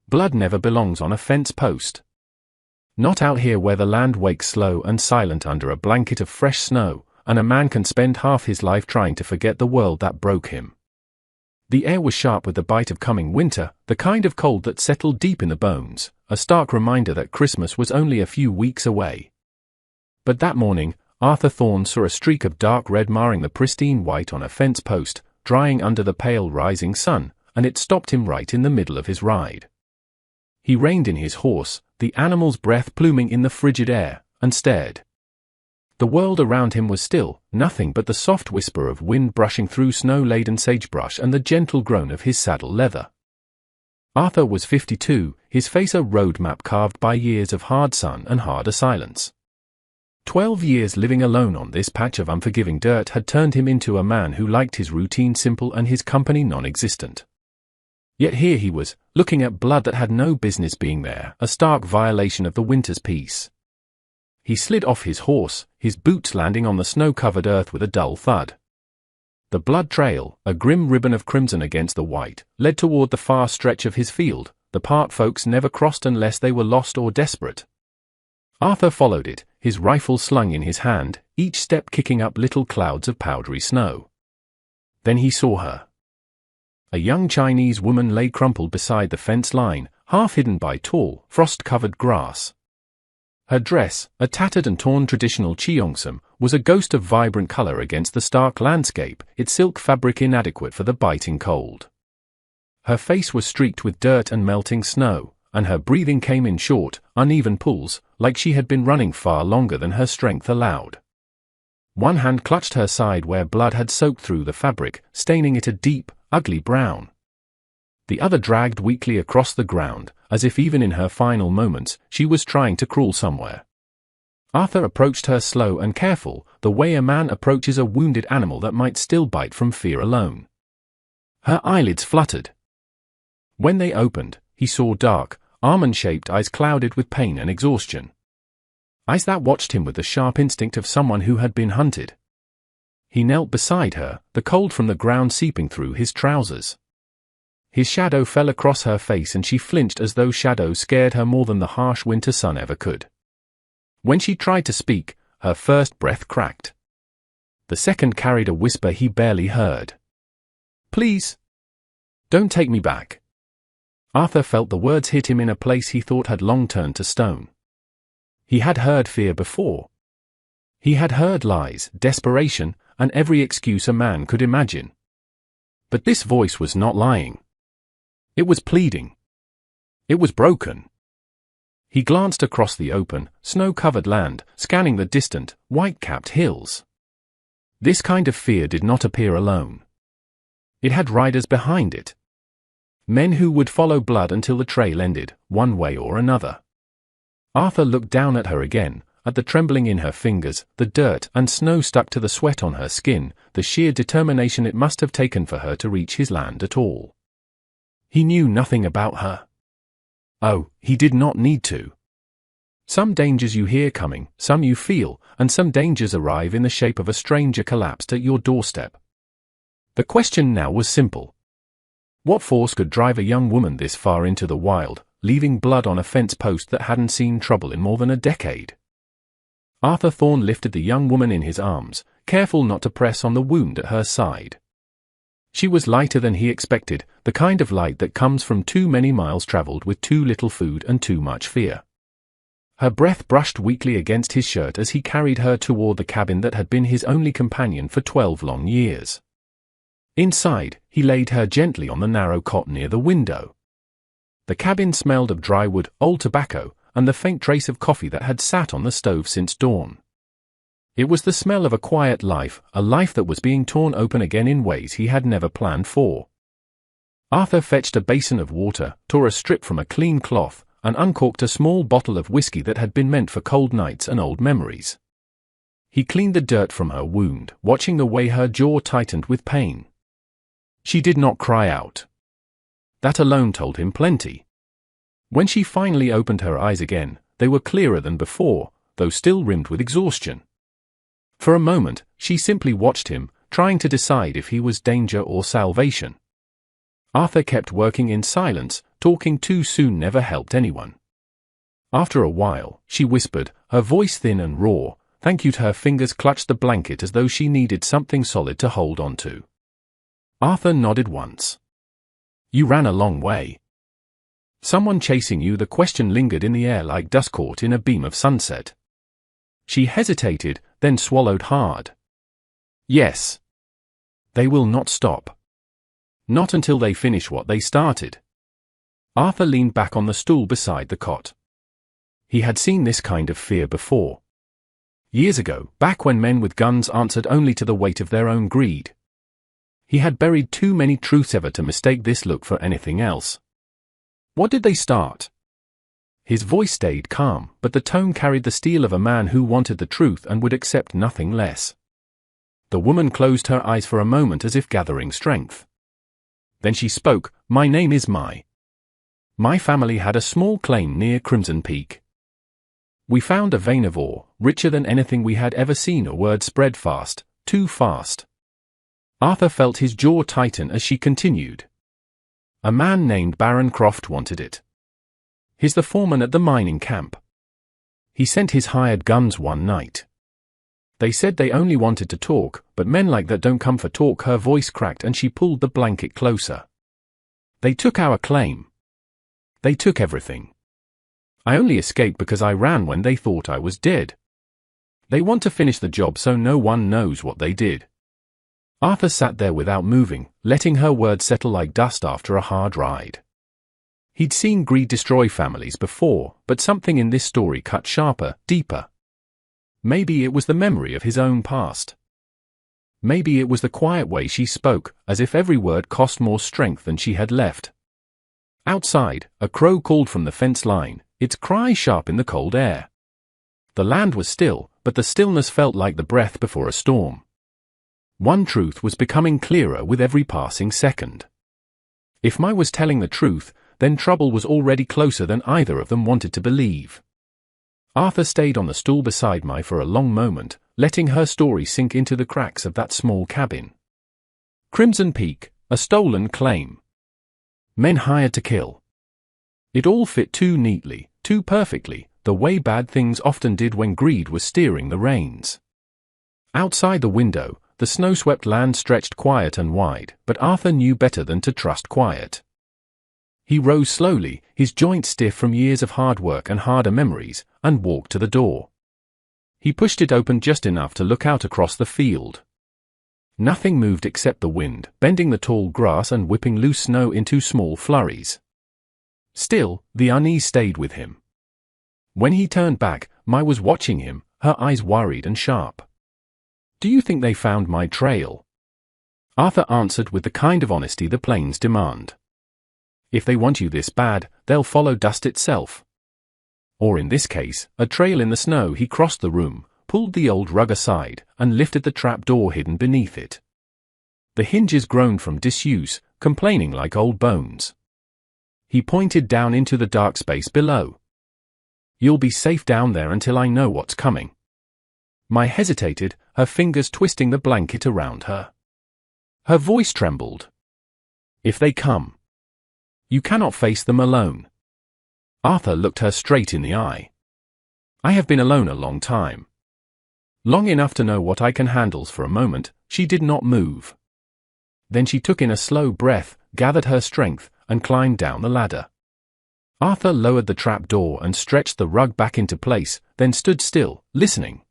Blood never belongs on a fence post. Not out here where the land wakes slow and silent under a blanket of fresh snow, and a man can spend half his life trying to forget the world that broke him. The air was sharp with the bite of coming winter, the kind of cold that settled deep in the bones, a stark reminder that Christmas was only a few weeks away. But that morning, Arthur Thorne saw a streak of dark red marring the pristine white on a fence post, drying under the pale rising sun, and it stopped him right in the middle of his ride. He reined in his horse, the animal's breath pluming in the frigid air, and stared. The world around him was still, nothing but the soft whisper of wind brushing through snow-laden sagebrush and the gentle groan of his saddle leather. Arthur was 52, his face a road map carved by years of hard sun and harder silence. 12 years living alone on this patch of unforgiving dirt had turned him into a man who liked his routine simple and his company non-existent. Yet here he was, looking at blood that had no business being there, a stark violation of the winter's peace. He slid off his horse, his boots landing on the snow-covered earth with a dull thud. The blood trail, a grim ribbon of crimson against the white, led toward the far stretch of his field, the part folks never crossed unless they were lost or desperate. Arthur followed it, his rifle slung in his hand, each step kicking up little clouds of powdery snow. Then he saw her. A young Chinese woman lay crumpled beside the fence line, half hidden by tall, frost-covered grass. Her dress, a tattered and torn traditional cheongsam, was a ghost of vibrant color against the stark landscape, its silk fabric inadequate for the biting cold. Her face was streaked with dirt and melting snow, and her breathing came in short, uneven pulls, like she had been running far longer than her strength allowed. One hand clutched her side where blood had soaked through the fabric, staining it a deep, ugly brown. The other dragged weakly across the ground, as if even in her final moments, she was trying to crawl somewhere. Arthur approached her slow and careful, the way a man approaches a wounded animal that might still bite from fear alone. Her eyelids fluttered. When they opened, he saw dark, almond-shaped eyes clouded with pain and exhaustion. Eyes that watched him with the sharp instinct of someone who had been hunted. He knelt beside her, the cold from the ground seeping through his trousers. His shadow fell across her face and she flinched as though shadows scared her more than the harsh winter sun ever could. When she tried to speak, her first breath cracked. The second carried a whisper he barely heard. "Please. Don't take me back." Arthur felt the words hit him in a place he thought had long turned to stone. He had heard fear before. He had heard lies, desperation, and every excuse a man could imagine. But this voice was not lying. It was pleading. It was broken. He glanced across the open, snow-covered land, scanning the distant, white-capped hills. This kind of fear did not appear alone. It had riders behind it. Men who would follow blood until the trail ended, one way or another. Arthur looked down at her again, at the trembling in her fingers, the dirt and snow stuck to the sweat on her skin, the sheer determination it must have taken for her to reach his land at all. He knew nothing about her. Oh, he did not need to. Some dangers you hear coming, some you feel, and some dangers arrive in the shape of a stranger collapsed at your doorstep. The question now was simple. What force could drive a young woman this far into the wild, leaving blood on a fence post that hadn't seen trouble in more than a decade? Arthur Thorne lifted the young woman in his arms, careful not to press on the wound at her side. She was lighter than he expected, the kind of light that comes from too many miles traveled with too little food and too much fear. Her breath brushed weakly against his shirt as he carried her toward the cabin that had been his only companion for 12 long years. Inside, he laid her gently on the narrow cot near the window. The cabin smelled of dry wood, old tobacco, and the faint trace of coffee that had sat on the stove since dawn. It was the smell of a quiet life, a life that was being torn open again in ways he had never planned for. Arthur fetched a basin of water, tore a strip from a clean cloth, and uncorked a small bottle of whiskey that had been meant for cold nights and old memories. He cleaned the dirt from her wound, watching the way her jaw tightened with pain. She did not cry out. That alone told him plenty. When she finally opened her eyes again, they were clearer than before, though still rimmed with exhaustion. For a moment, she simply watched him, trying to decide if he was danger or salvation. Arthur kept working in silence, talking too soon never helped anyone. After a while, she whispered, her voice thin and raw, "Thank you." Her fingers clutched the blanket as though she needed something solid to hold on to. Arthur nodded once. "You ran a long way. Someone chasing you?" The question lingered in the air like dust caught in a beam of sunset. She hesitated, then swallowed hard. "Yes. They will not stop. Not until they finish what they started." Arthur leaned back on the stool beside the cot. He had seen this kind of fear before. Years ago, back when men with guns answered only to the weight of their own greed. He had buried too many truths ever to mistake this look for anything else. "What did they start?" His voice stayed calm, but the tone carried the steel of a man who wanted the truth and would accept nothing less. The woman closed her eyes for a moment as if gathering strength. Then she spoke, "My name is Mai. My family had a small claim near Crimson Peak. We found a vein of ore, richer than anything we had ever seen." A word spread fast, too fast. Arthur felt his jaw tighten as she continued. "A man named Baron Croft wanted it. He's the foreman at the mining camp. He sent his hired guns one night. They said they only wanted to talk, but men like that don't come for talk." Her voice cracked and she pulled the blanket closer. "They took our claim. They took everything. I only escaped because I ran when they thought I was dead. They want to finish the job so no one knows what they did." Arthur sat there without moving, letting her words settle like dust after a hard ride. He'd seen greed destroy families before, but something in this story cut sharper, deeper. Maybe it was the memory of his own past. Maybe it was the quiet way she spoke, as if every word cost more strength than she had left. Outside, a crow called from the fence line, its cry sharp in the cold air. The land was still, but the stillness felt like the breath before a storm. One truth was becoming clearer with every passing second. If Mai was telling the truth, then trouble was already closer than either of them wanted to believe. Arthur stayed on the stool beside Mai for a long moment, letting her story sink into the cracks of that small cabin. Crimson Peak, a stolen claim. Men hired to kill. It all fit too neatly, too perfectly, the way bad things often did when greed was steering the reins. Outside the window, the snow-swept land stretched quiet and wide, but Arthur knew better than to trust quiet. He rose slowly, his joints stiff from years of hard work and harder memories, and walked to the door. He pushed it open just enough to look out across the field. Nothing moved except the wind, bending the tall grass and whipping loose snow into small flurries. Still, the unease stayed with him. When he turned back, Mai was watching him, her eyes worried and sharp. "Do you think they found my trail?" Arthur answered with the kind of honesty the plains demand. "If they want you this bad, they'll follow dust itself. Or in this case, a trail in the snow." He crossed the room, pulled the old rug aside, and lifted the trap door hidden beneath it. The hinges groaned from disuse, complaining like old bones. He pointed down into the dark space below. "You'll be safe down there until I know what's coming." Mai hesitated, her fingers twisting the blanket around her. Her voice trembled. "If they come, you cannot face them alone." Arthur looked her straight in the eye. "I have been alone a long time. Long enough to know what I can handle." For a moment, she did not move. Then she took in a slow breath, gathered her strength, and climbed down the ladder. Arthur lowered the trap door and stretched the rug back into place, then stood still, listening.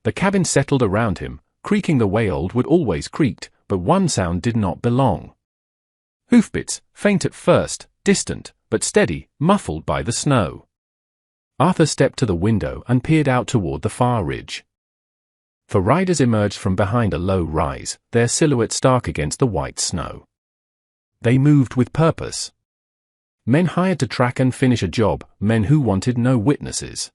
The cabin settled around him, creaking the way old wood always creaked, but one sound did not belong. Hoofbeats, faint at first, distant, but steady, muffled by the snow. Arthur stepped to the window and peered out toward the far ridge. The riders emerged from behind a low rise, their silhouettes stark against the white snow. They moved with purpose. Men hired to track and finish a job, men who wanted no witnesses.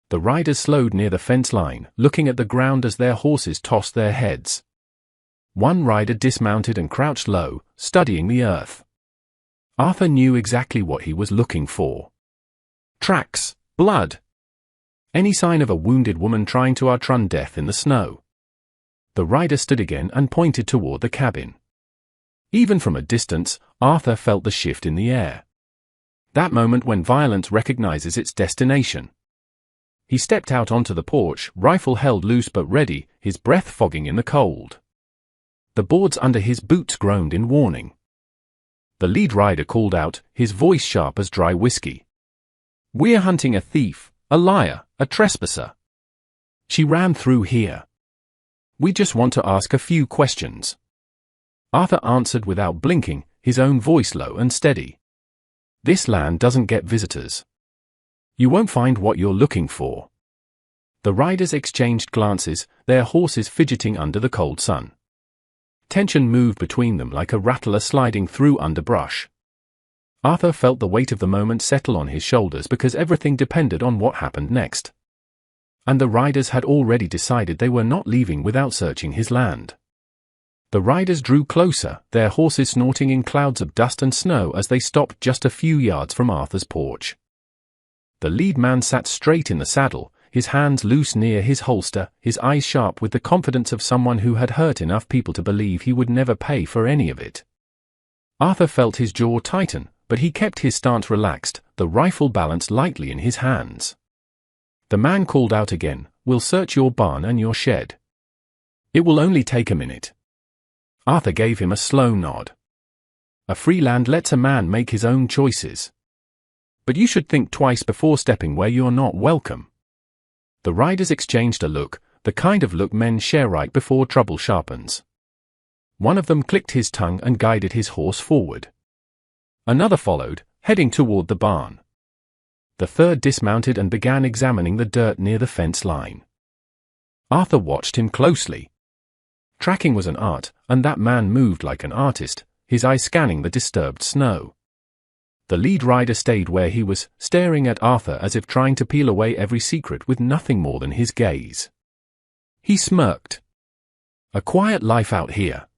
The riders slowed near the fence line, looking at the ground as their horses tossed their heads. One rider dismounted and crouched low, studying the earth. Arthur knew exactly what he was looking for. Tracks, blood. Any sign of a wounded woman trying to outrun death in the snow. The rider stood again and pointed toward the cabin. Even from a distance, Arthur felt the shift in the air. That moment when violence recognizes its destination. He stepped out onto the porch, rifle held loose but ready, his breath fogging in the cold. The boards under his boots groaned in warning. The lead rider called out, his voice sharp as dry whiskey. "We're hunting a thief, a liar, a trespasser. She ran through here. We just want to ask a few questions." Arthur answered without blinking, his own voice low and steady. "This land doesn't get visitors. You won't find what you're looking for." The riders exchanged glances, their horses fidgeting under the cold sun. Tension moved between them like a rattler sliding through underbrush. Arthur felt the weight of the moment settle on his shoulders because everything depended on what happened next. And the riders had already decided they were not leaving without searching his land. The riders drew closer, their horses snorting in clouds of dust and snow as they stopped just a few yards from Arthur's porch. The lead man sat straight in the saddle, his hands loose near his holster, his eyes sharp with the confidence of someone who had hurt enough people to believe he would never pay for any of it. Arthur felt his jaw tighten, but he kept his stance relaxed, the rifle balanced lightly in his hands. The man called out again, "We'll search your barn and your shed. It will only take a minute." Arthur gave him a slow nod. A free land lets a man make his own choices. But you should think twice before stepping where you're not welcome. The riders exchanged a look, the kind of look men share right before trouble sharpens. One of them clicked his tongue and guided his horse forward. Another followed, heading toward the barn. The third dismounted and began examining the dirt near the fence line. Arthur watched him closely. Tracking was an art, and that man moved like an artist, his eyes scanning the disturbed snow. The lead rider stayed where he was, staring at Arthur as if trying to peel away every secret with nothing more than his gaze. He smirked. "A quiet life out here.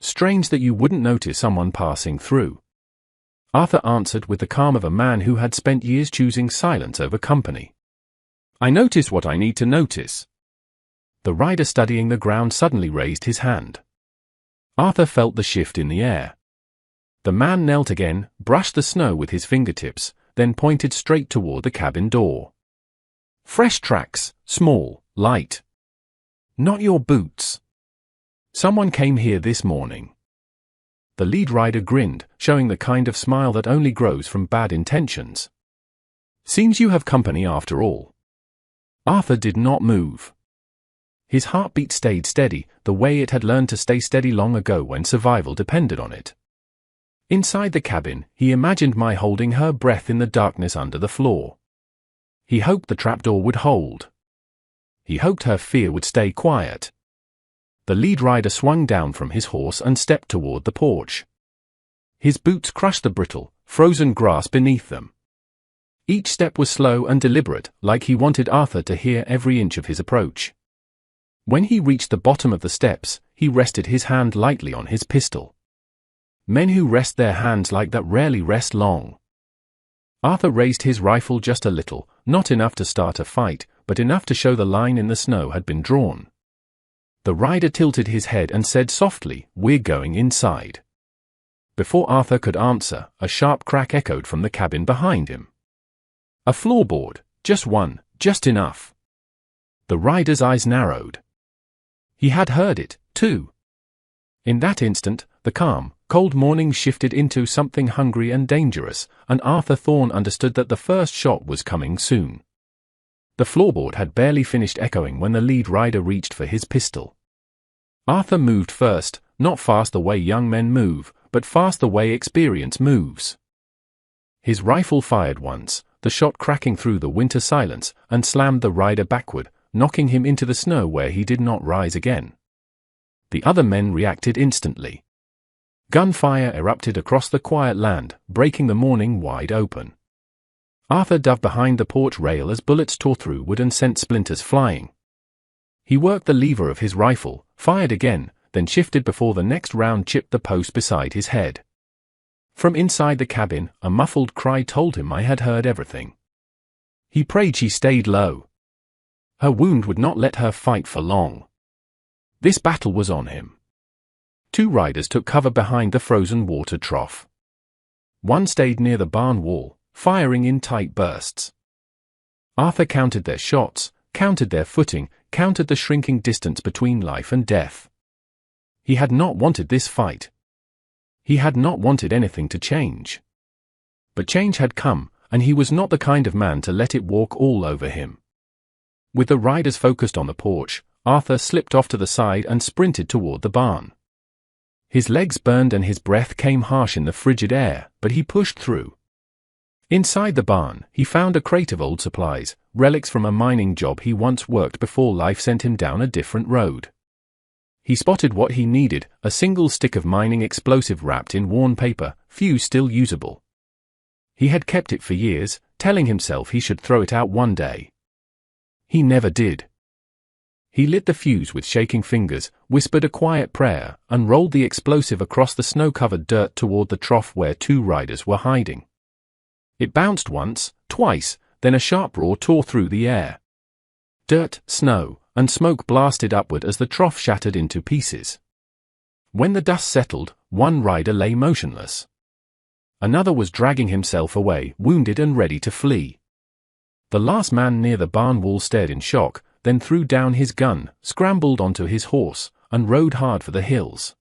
Strange that you wouldn't notice someone passing through." Arthur answered with the calm of a man who had spent years choosing silence over company. "I notice what I need to notice." The rider studying the ground suddenly raised his hand. Arthur felt the shift in the air. The man knelt again, brushed the snow with his fingertips, then pointed straight toward the cabin door. "Fresh tracks, small, light. Not your boots. Someone came here this morning." The lead rider grinned, showing the kind of smile that only grows from bad intentions. "Seems you have company after all." Arthur did not move. His heartbeat stayed steady, the way it had learned to stay steady long ago when survival depended on it. Inside the cabin, he imagined Mai holding her breath in the darkness under the floor. He hoped the trapdoor would hold. He hoped her fear would stay quiet. The lead rider swung down from his horse and stepped toward the porch. His boots crushed the brittle, frozen grass beneath them. Each step was slow and deliberate, like he wanted Arthur to hear every inch of his approach. When he reached the bottom of the steps, he rested his hand lightly on his pistol. Men who rest their hands like that rarely rest long. Arthur raised his rifle just a little, not enough to start a fight, but enough to show the line in the snow had been drawn. The rider tilted his head and said softly, "We're going inside." Before Arthur could answer, a sharp crack echoed from the cabin behind him. A floorboard, just one, just enough. The rider's eyes narrowed. He had heard it, too. In that instant, the calm, cold morning shifted into something hungry and dangerous, and Arthur Thorne understood that the first shot was coming soon. The floorboard had barely finished echoing when the lead rider reached for his pistol. Arthur moved first, not fast the way young men move, but fast the way experience moves. His rifle fired once, the shot cracking through the winter silence, and slammed the rider backward, knocking him into the snow where he did not rise again. The other men reacted instantly. Gunfire erupted across the quiet land, breaking the morning wide open. Arthur dove behind the porch rail as bullets tore through wood and sent splinters flying. He worked the lever of his rifle, fired again, then shifted before the next round chipped the post beside his head. From inside the cabin, a muffled cry told him I had heard everything. He prayed she stayed low. Her wound would not let her fight for long. This battle was on him. Two riders took cover behind the frozen water trough. One stayed near the barn wall, firing in tight bursts. Arthur counted their shots, counted their footing, counted the shrinking distance between life and death. He had not wanted this fight. He had not wanted anything to change. But change had come, and he was not the kind of man to let it walk all over him. With the riders focused on the porch, Arthur slipped off to the side and sprinted toward the barn. His legs burned and his breath came harsh in the frigid air, but he pushed through. Inside the barn, he found a crate of old supplies, relics from a mining job he once worked before life sent him down a different road. He spotted what he needed, a single stick of mining explosive wrapped in worn paper, few still usable. He had kept it for years, telling himself he should throw it out one day. He never did. He lit the fuse with shaking fingers, whispered a quiet prayer, and rolled the explosive across the snow-covered dirt toward the trough where two riders were hiding. It bounced once, twice, then a sharp roar tore through the air. Dirt, snow, and smoke blasted upward as the trough shattered into pieces. When the dust settled, one rider lay motionless. Another was dragging himself away, wounded and ready to flee. The last man near the barn wall stared in shock, then threw down his gun, scrambled onto his horse, and rode hard for the hills.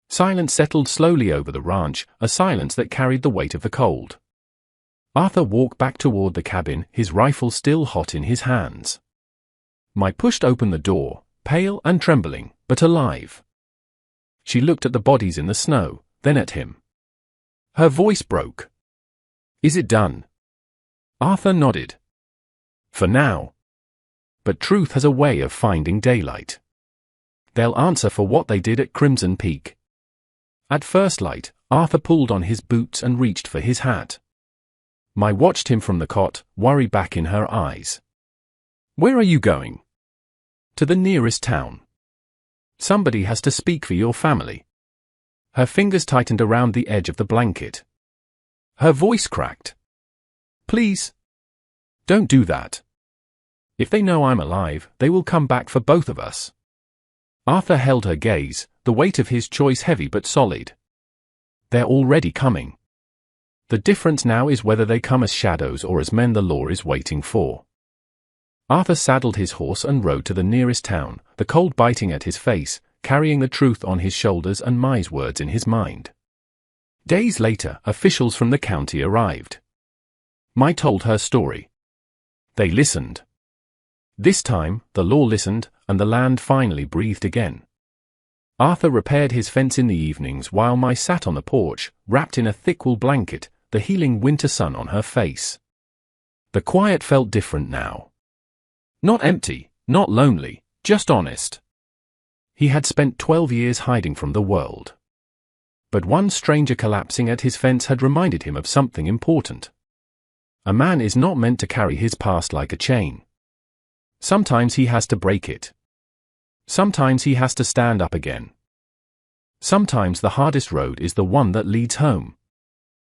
Silence settled slowly over the ranch, a silence that carried the weight of the cold. Arthur walked back toward the cabin, his rifle still hot in his hands. Mai pushed open the door, pale and trembling, but alive. She looked at the bodies in the snow, then at him. Her voice broke. "Is it done?" Arthur nodded. "For now. But truth has a way of finding daylight. They'll answer for what they did at Crimson Peak." At first light, Arthur pulled on his boots and reached for his hat. Mai watched him from the cot, worry back in her eyes. "Where are you going?" "To the nearest town. Somebody has to speak for your family." Her fingers tightened around the edge of the blanket. Her voice cracked. "Please. Don't do that. If they know I'm alive, they will come back for both of us." Arthur held her gaze, the weight of his choice heavy but solid. "They're already coming. The difference now is whether they come as shadows or as men the law is waiting for." Arthur saddled his horse and rode to the nearest town, the cold biting at his face, carrying the truth on his shoulders and Mai's words in his mind. Days later, officials from the county arrived. Mai told her story. They listened. This time, the law listened, and the land finally breathed again. Arthur repaired his fence in the evenings while Mai sat on the porch, wrapped in a thick wool blanket, the healing winter sun on her face. The quiet felt different now. Not empty, not lonely, just honest. He had spent 12 years hiding from the world. But one stranger collapsing at his fence had reminded him of something important. A man is not meant to carry his past like a chain. Sometimes he has to break it. Sometimes he has to stand up again. Sometimes the hardest road is the one that leads home.